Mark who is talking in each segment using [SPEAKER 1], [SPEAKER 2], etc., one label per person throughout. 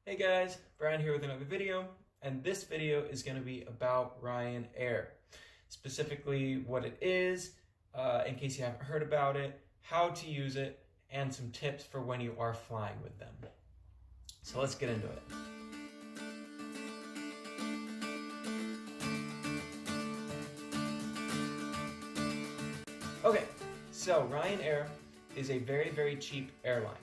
[SPEAKER 1] Hey guys, Brian here with another video, and this video is going to be about Ryanair. Specifically what it is, in case you haven't heard about it, how to use it, and some tips for when you are flying with them. So let's get into it. Okay, so Ryanair is a very, very cheap airline.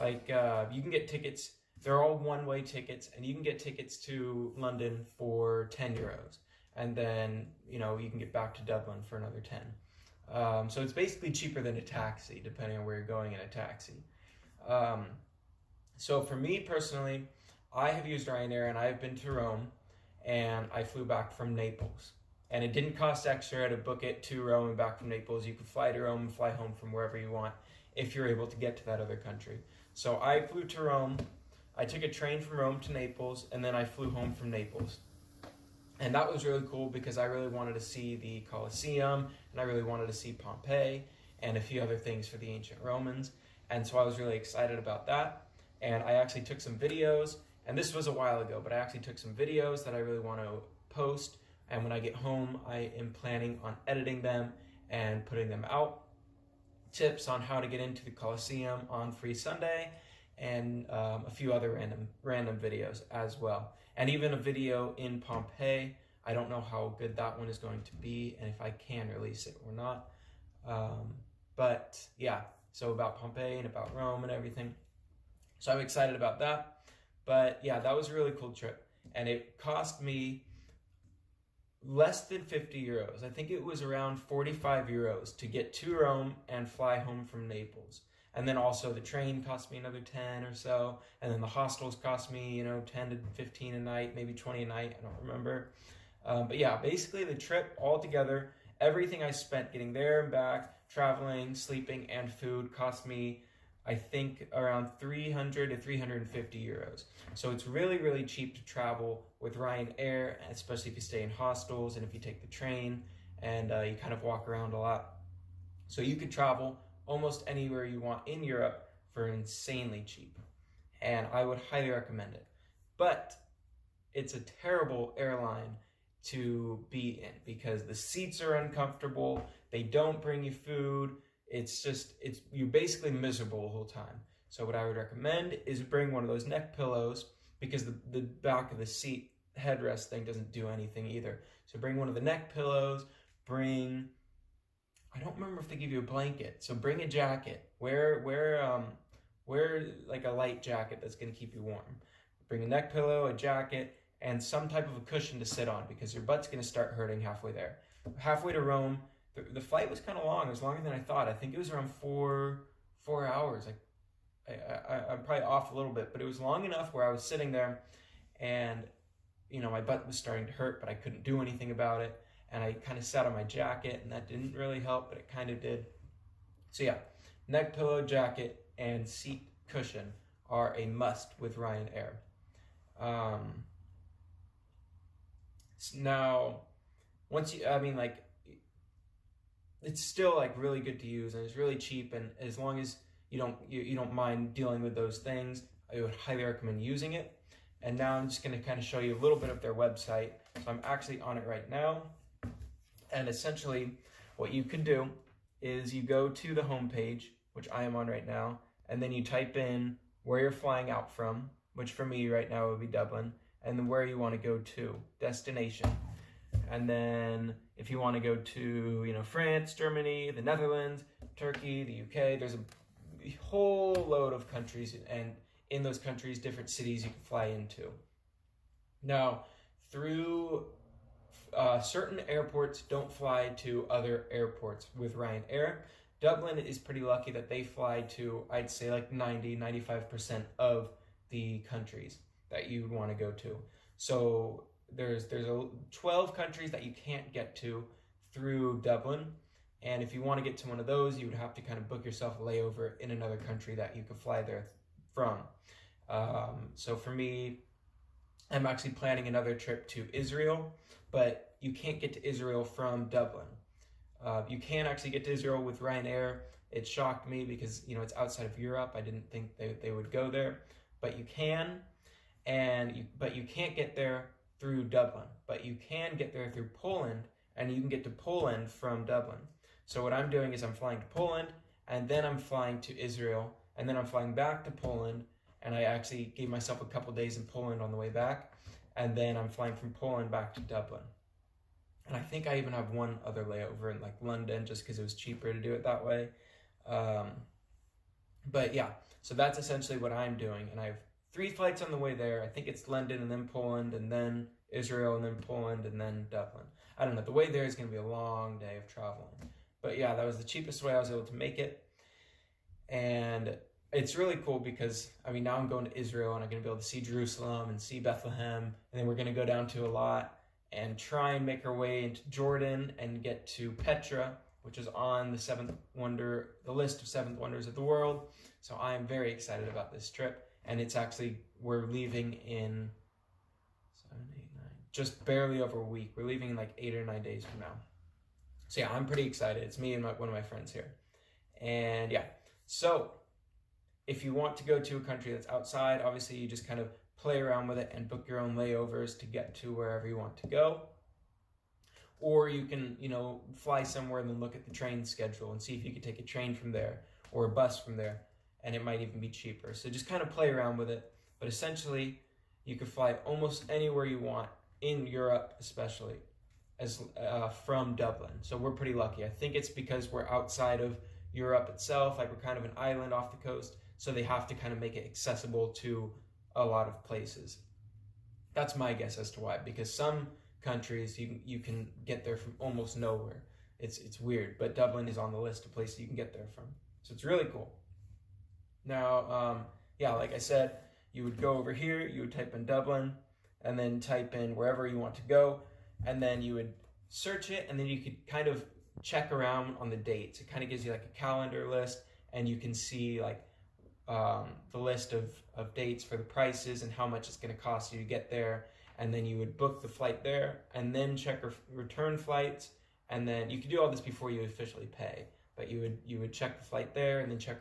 [SPEAKER 1] You can get tickets. They're all one-way tickets, and you can get tickets to London for 10 euros. And then, you can get back to Dublin for another 10. So it's basically cheaper than a taxi, depending on where you're going in a taxi. So for me personally, I have used Ryanair, and I've been to Rome, and I flew back from Naples. And it didn't cost extra to book it to Rome and back from Naples. You could fly to Rome and fly home from wherever you want if you're able to get to that other country. So I flew to Rome. I took a train from Rome to Naples, and then I flew home from Naples. And that was really cool because I really wanted to see the Colosseum, and I really wanted to see Pompeii, and a few other things for the ancient Romans. And so I was really excited about that. And I actually took some videos, and this was a while ago, but I actually took some videos that I really want to post. And when I get home, I am planning on editing them and putting them out. Tips on how to get into the Colosseum on Free Sunday, and a few other random videos as well. And even a video in Pompeii. I don't know how good that one is going to be and if I can release it or not. But yeah, so about Pompeii and about Rome and everything. So I'm excited about that. But yeah, that was a really cool trip. And it cost me less than 50 euros. I think it was around 45 euros to get to Rome and fly home from Naples. And then also the train cost me another 10 or so. And then the hostels cost me, 10 to 15 a night, maybe 20 a night. I don't remember. But yeah, basically the trip all together, everything I spent getting there and back, traveling, sleeping, and food cost me, I think, around 300 to 350 euros. So it's really, really cheap to travel with Ryanair, especially if you stay in hostels and if you take the train and you kind of walk around a lot. So you could travel almost anywhere you want in Europe for insanely cheap. And I would highly recommend it. But it's a terrible airline to be in because the seats are uncomfortable. They don't bring you food. You're basically miserable the whole time. So what I would recommend is bring one of those neck pillows because the back of the seat headrest thing doesn't do anything either. So bring one of the neck pillows, I don't remember if they give you a blanket. So bring a jacket. Wear like a light jacket that's going to keep you warm. Bring a neck pillow, a jacket, and some type of a cushion to sit on because your butt's going to start hurting halfway there. Halfway to Rome, the flight was kind of long. It was longer than I thought. I think it was around four hours. I'm probably off a little bit, but it was long enough where I was sitting there and, my butt was starting to hurt, but I couldn't do anything about it. And I kind of sat on my jacket, and that didn't really help, but it kind of did. So yeah, neck pillow, jacket, and seat cushion are a must with Ryanair. Now, it's still really good to use, and it's really cheap, and as long as you don't mind dealing with those things, I would highly recommend using it. And now I'm just going to kind of show you a little bit of their website. So I'm actually on it right now. And essentially, what you can do is you go to the homepage, which I am on right now, and then you type in where you're flying out from, which for me right now would be Dublin, and then where you want to go to, destination. And then if you want to go to, France, Germany, the Netherlands, Turkey, the UK, there's a whole load of countries, and in those countries, different cities you can fly into. Now, through certain airports don't fly to other airports with Ryanair. Dublin is pretty lucky that they fly to, I'd say 95% of the countries that you would want to go to. So there's 12 countries that you can't get to through Dublin. And if you want to get to one of those, you would have to kind of book yourself a layover in another country that you could fly there from. So for me, I'm actually planning another trip to Israel, but you can't get to Israel from Dublin. You can actually get to Israel with Ryanair. It shocked me because, it's outside of Europe. I didn't think they would go there, but you can. but you can't get there through Dublin, but you can get there through Poland, and you can get to Poland from Dublin. So what I'm doing is I'm flying to Poland, and then I'm flying to Israel, and then I'm flying back to Poland, and I actually gave myself a couple days in Poland on the way back, and then I'm flying from Poland back to Dublin. And I think I even have one other layover in like London, just because it was cheaper to do it that way. But yeah, so that's essentially what I'm doing, and I have 3 flights on the way there. I think it's London and then Poland and then Israel and then Poland and then Dublin. I don't know. The way there is going to be a long day of traveling. But yeah, that was the cheapest way I was able to make it. And it's really cool because, I mean, now I'm going to Israel and I'm going to be able to see Jerusalem and see Bethlehem. And then we're going to go down to Eilat and try and make our way into Jordan and get to Petra, which is on the list of 7 wonders of the world. So I am very excited about this trip. And it's actually, we're leaving in 7, 8, 9, just barely over a week. We're leaving in like 8 or 9 days from now. So yeah, I'm pretty excited. It's me and one of my friends here. And yeah, so if you want to go to a country that's outside, obviously you just kind of play around with it and book your own layovers to get to wherever you want to go. Or you can, fly somewhere and then look at the train schedule and see if you could take a train from there or a bus from there, and it might even be cheaper. So just kind of play around with it. But essentially, you could fly almost anywhere you want, in Europe especially, from Dublin. So we're pretty lucky. I think it's because we're outside of Europe itself, like we're kind of an island off the coast, so they have to kind of make it accessible to a lot of places. That's my guess as to why, because some countries you can get there from almost nowhere. It's weird, but Dublin is on the list of places you can get there from. So it's really cool. Now, like I said, you would go over here, you would type in Dublin, and then type in wherever you want to go, and then you would search it, and then you could kind of check around on the dates. It kind of gives you like a calendar list, and you can see like the list of dates for the prices and how much it's going to cost you to get there, and then you would book the flight there, and then check return flights, and then you could do all this before you officially pay. But you would check the flight there, and then check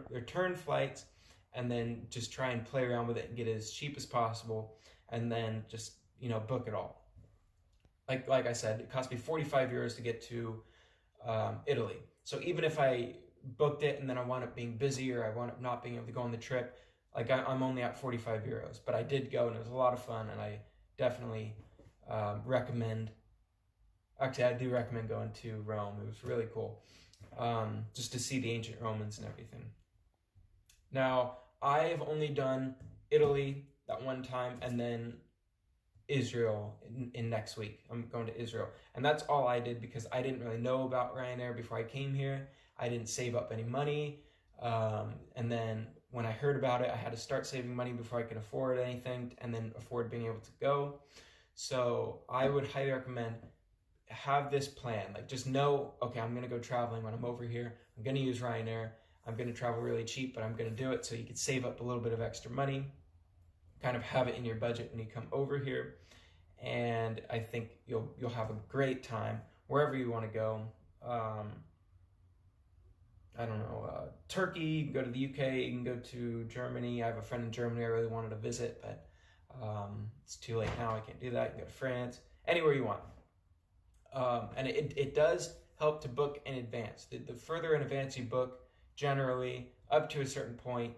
[SPEAKER 1] return flights, and then just try and play around with it and get it as cheap as possible, and then just book it all. Like I said, it cost me 45 euros to get to Italy. So even if I booked it and then I wound up being busy or I wound up not being able to go on the trip, like I'm only at 45 euros. But I did go and it was a lot of fun, and I definitely recommend. Actually, I do recommend going to Rome. It was really cool. Just to see the ancient Romans and everything. Now, I've only done Italy that one time, and then Israel in next week. I'm going to Israel. And that's all I did because I didn't really know about Ryanair before I came here. I didn't save up any money. And then when I heard about it, I had to start saving money before I could afford anything and then afford being able to go. So I would highly recommend have this plan. Like, just know, okay, I'm going to go traveling when I'm over here. I'm going to use Ryanair. I'm going to travel really cheap, but I'm going to do it so you can save up a little bit of extra money, kind of have it in your budget when you come over here. And I think you'll have a great time wherever you want to go. I don't know, Turkey, you can go to the UK, you can go to Germany. I have a friend in Germany I really wanted to visit, but it's too late now. I can't do that. You can go to France, anywhere you want. And it does help to book in advance. The further in advance you book, generally, up to a certain point,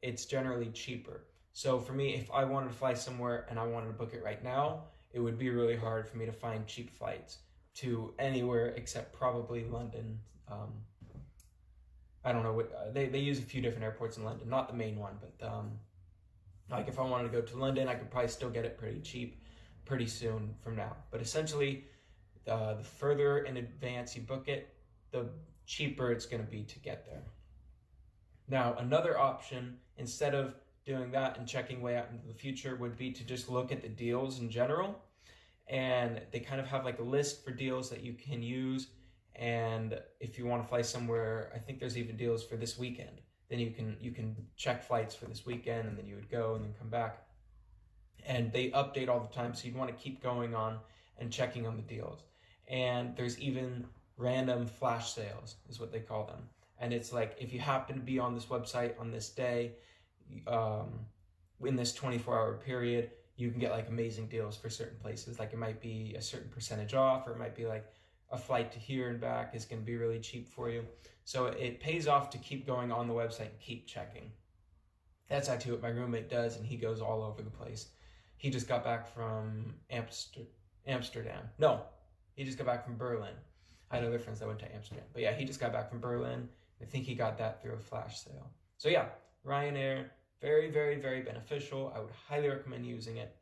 [SPEAKER 1] it's generally cheaper. So for me, if I wanted to fly somewhere and I wanted to book it right now, it would be really hard for me to find cheap flights to anywhere except probably London. I don't know what they use a few different airports in London, not the main one, but like if I wanted to go to London, I could probably still get it pretty cheap pretty soon from now. But essentially, the further in advance you book it, the cheaper it's going to be to get there. Now, another option, instead of doing that and checking way out into the future, would be to just look at the deals in general. And they kind of have like a list for deals that you can use. And if you want to fly somewhere, I think there's even deals for this weekend. Then you can check flights for this weekend, and then you would go and then come back. And they update all the time, so you'd want to keep going on and checking on the deals. And there's even random flash sales, is what they call them. And it's like, if you happen to be on this website on this day, in this 24-hour period, you can get like amazing deals for certain places. Like it might be a certain percentage off, or it might be like a flight to here and back is going to be really cheap for you. So it pays off to keep going on the website and keep checking. That's actually what my roommate does, and he goes all over the place. He just got back from Amsterdam. No, he just got back from Berlin. I had other friends that went to Amsterdam. But yeah, he just got back from Berlin. I think he got that through a flash sale. So yeah, Ryanair, very, very, very beneficial. I would highly recommend using it.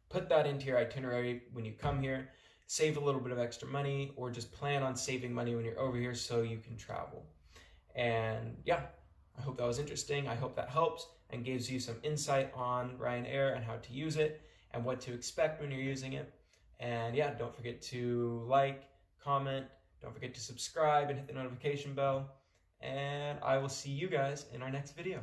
[SPEAKER 1] Put that into your itinerary when you come here. Save a little bit of extra money, or just plan on saving money when you're over here so you can travel. And yeah, I hope that was interesting. I hope that helps and gives you some insight on Ryanair and how to use it and what to expect when you're using it. And yeah, don't forget to like, comment, don't forget to subscribe and hit the notification bell. And I will see you guys in our next video.